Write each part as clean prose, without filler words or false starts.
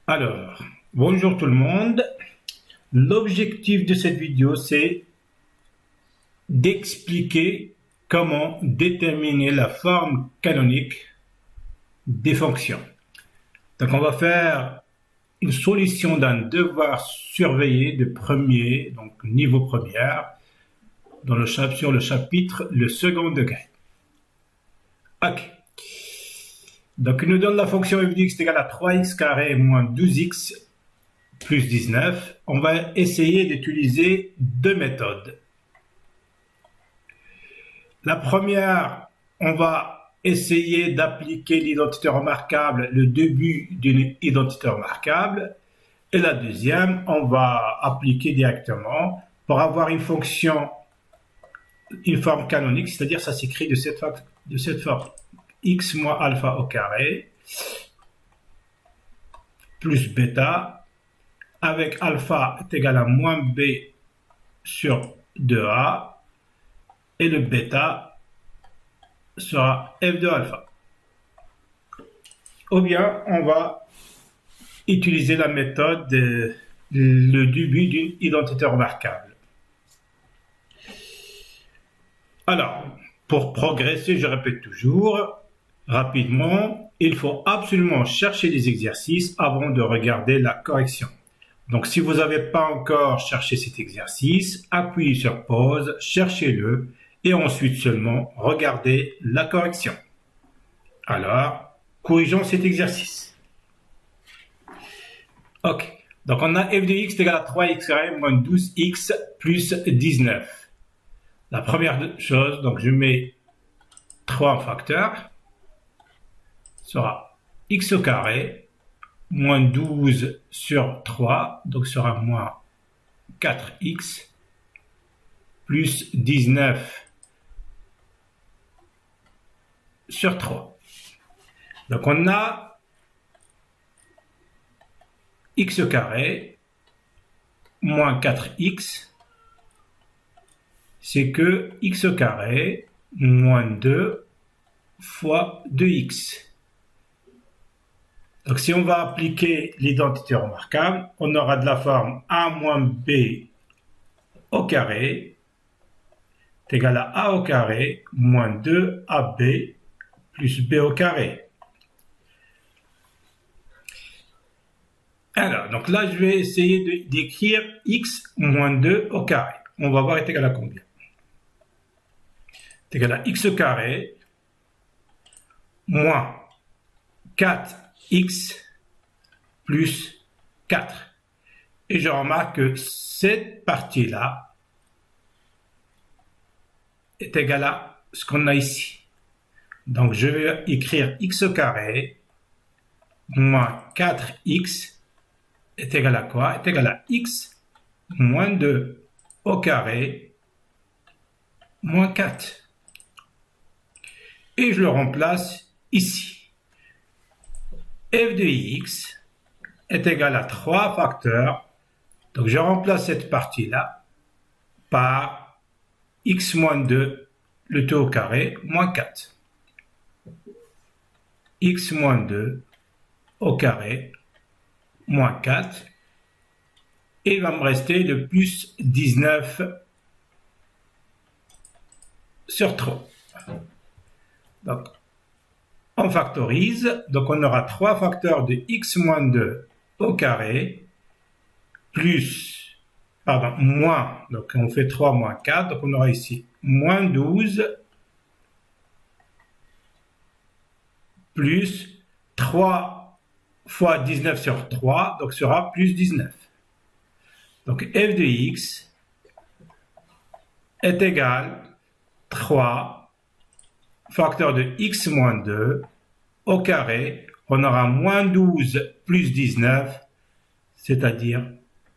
Alors, bonjour tout le monde. L'objectif de cette vidéo, c'est d'expliquer comment déterminer la forme canonique des fonctions. Donc, on va faire une solution d'un devoir surveillé de premier, donc niveau première, sur le chapitre le second degré. Ok. Donc, il nous donne la fonction f de x est égale à 3x carré moins 12x plus 19. On va essayer d'utiliser deux méthodes. La première, on va essayer d'appliquer l'identité remarquable, le début d'une identité remarquable. Et la deuxième, on va appliquer directement pour avoir une fonction, une forme canonique, c'est-à-dire ça s'écrit de cette forme. X moins alpha au carré plus bêta avec alpha est égal à moins b sur 2a et le bêta sera f de alpha. Ou bien on va utiliser la méthode le début d'une identité remarquable. Alors, pour progresser, je répète toujours, rapidement, il faut absolument chercher les exercices avant de regarder la correction. Donc, si vous n'avez pas encore cherché cet exercice, appuyez sur pause, cherchez-le et ensuite seulement regardez la correction. Alors, corrigeons cet exercice. Ok, donc on a f de x est égal à 3x carré moins 12x plus 19. La première chose, donc je mets 3 en facteur, sera x au carré, moins 12 sur 3, donc sera moins 4x, plus 19 sur 3. Donc on a x au carré, moins 4x, c'est que x au carré, moins 2 fois 2x. Donc, si on va appliquer l'identité remarquable, on aura de la forme a moins b au carré est égal à a au carré moins 2ab plus b au carré. Alors, donc là, je vais essayer d'écrire x moins 2 au carré. On va voir est égal à combien? Est égal à x au carré moins 4x plus 4. Et je remarque que cette partie-là est égale à ce qu'on a ici. Donc, je vais écrire x au carré moins 4x est égal à quoi? Est égal à x moins 2 au carré moins 4. Et je le remplace ici. F de x est égal à 3 facteurs. Donc, je remplace cette partie-là par x moins 2, le tout au carré, moins 4. X moins 2 au carré, moins 4. Et il va me rester le plus 19 sur 3. Donc, on factorise, donc on aura 3 facteurs de x moins 2 au carré, plus, moins, donc on fait 3 moins 4, donc on aura ici moins 12, plus 3 fois 19 sur 3, donc sera plus 19. Donc f de x est égal à 3 facteur de x moins 2 au carré, on aura moins 12 plus 19, c'est-à-dire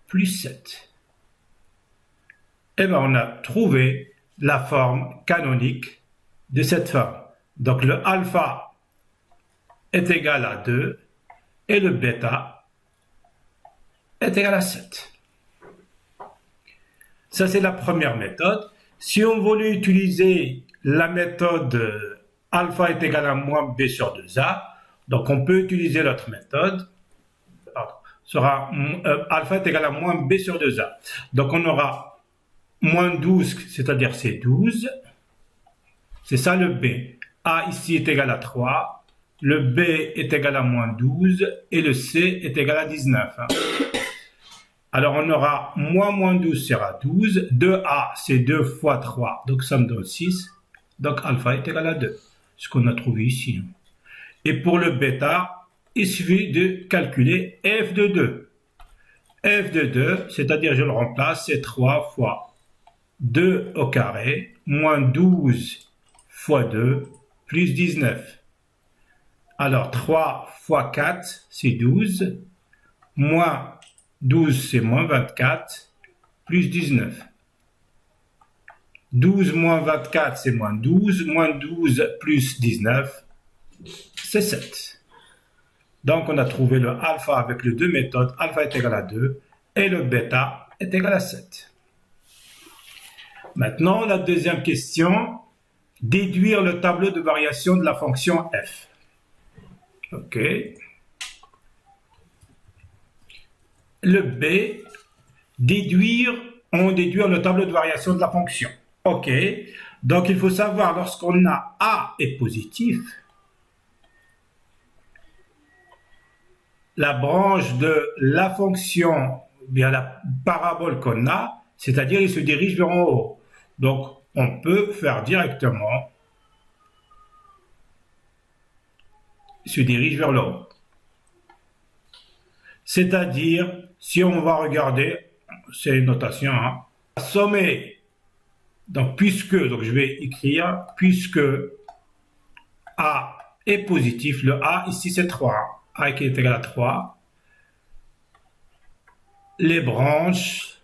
plus 7. Et bien, on a trouvé la forme canonique de cette forme. Donc, le alpha est égal à 2 et le bêta est égal à 7. Ça, c'est la première méthode. Si on voulait utiliser la méthode alpha est égal à moins b sur 2a, donc on peut utiliser l'autre méthode. sera alpha est égal à moins b sur 2a. Donc on aura moins 12, c'est-à-dire c'est 12. C'est ça le b. A ici est égal à 3. Le b est égal à moins 12. Et le c est égal à 19. Alors on aura moins 12 sera 12. 2a c'est 2 fois 3. Donc ça me donne 6. Donc alpha est égal à 2. Ce qu'on a trouvé ici. Et pour le bêta, il suffit de calculer f de 2. F de 2, c'est-à-dire je le remplace, c'est 3 fois 2 au carré, moins 12 fois 2, plus 19. Alors 3 fois 4, c'est 12, moins 12, c'est moins 24, plus 19. 12 moins 24, c'est moins 12, moins 12 plus 19, c'est 7. Donc, on a trouvé le alpha avec les deux méthodes. Alpha est égal à 2 et le bêta est égal à 7. Maintenant, la deuxième question, déduire le tableau de variation de la fonction f. OK. Le B, déduire le tableau de variation de la fonction. OK. Donc, il faut savoir, lorsqu'on a A est positif, la branche de la fonction, bien la parabole qu'on a, c'est-à-dire il se dirige vers en haut. Donc, on peut faire directement, il se dirige vers le haut. C'est-à-dire, si on va regarder, c'est une notation, hein, sommet, donc donc je vais écrire, puisque A est positif, le A ici c'est 3. A qui est égal à 3, les branches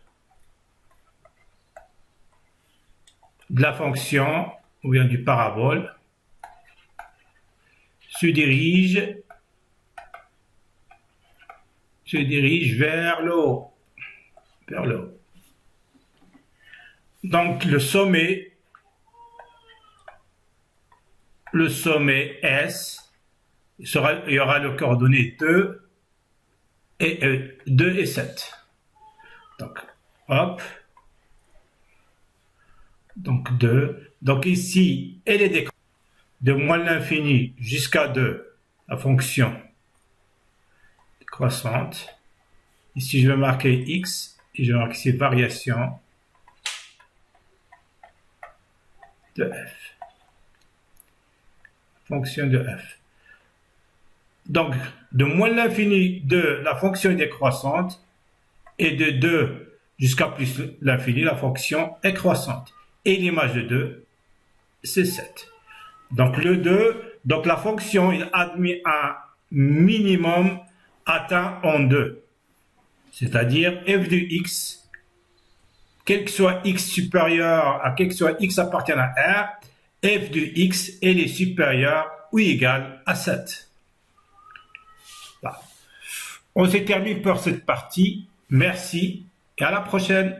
de la fonction, ou bien du parabole, se dirigent vers le haut. Donc le sommet S, il y aura le coordonnées 2 et 7. Donc, hop. Donc, 2. Donc, ici, elle est décroissante de moins l'infini jusqu'à 2, la fonction décroissante. Ici, je vais marquer x et je vais marquer ici variation de f. Fonction de f. Donc, de moins l'infini de la fonction est décroissante et de 2 jusqu'à plus l'infini, la fonction est croissante. Et l'image de 2, c'est 7. Donc, le 2, donc la fonction il admet un minimum atteint en 2. C'est-à-dire f de x, quel que soit x supérieur à quel que soit x appartient à R, f de x est supérieur ou égal à 7. On se termine pour cette partie. Merci et à la prochaine.